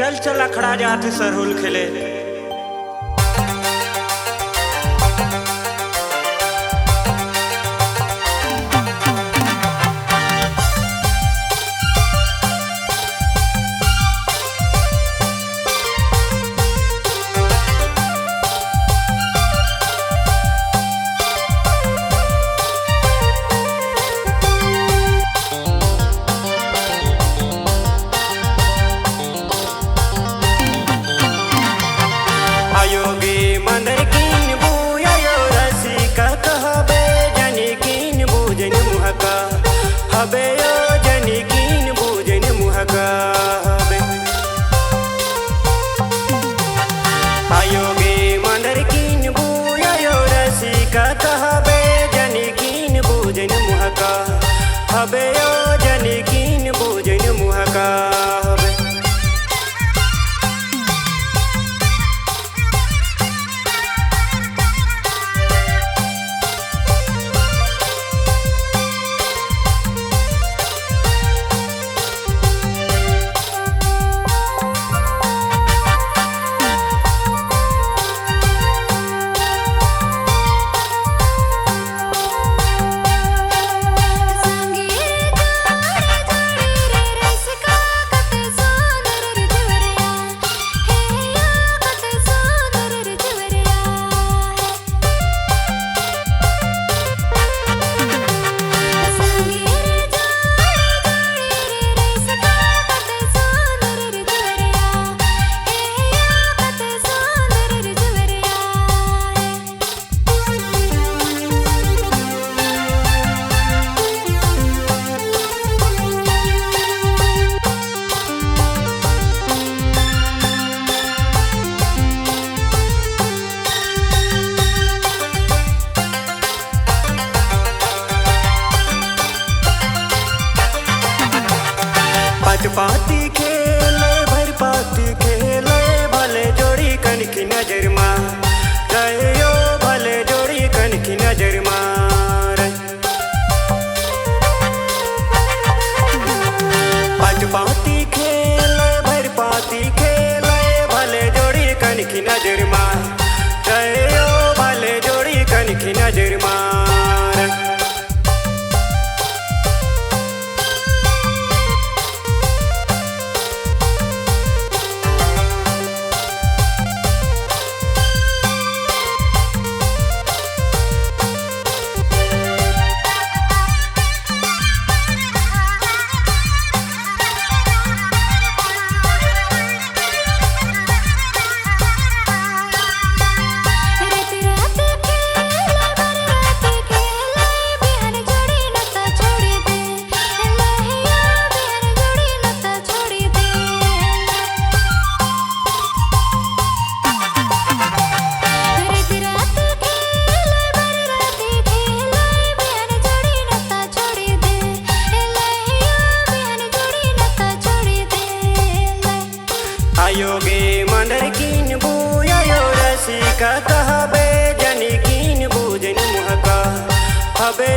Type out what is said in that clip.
चल चल अखड़ा जाते सरहुल खेले। हबे यो जनिकीन बूझन मुहका आयोगे मंदर कीन बूयो रसिका कहबे जनिकीन बूझन मुहका हबे यो जनिकीन बूझन मुहका पाती खेले भर पाती खेले भले जोड़ी कनकी नजर मारो भले जोड़ी कनकी नजर मार पाती खेले भर पाती खेले भले जोड़ी कनकी नजर मारो भले जोड़ी कनकी नजर मार आयोगे मंदर कीन बूयो रसिका कहबे जनिकीन बूझन मुहका हबे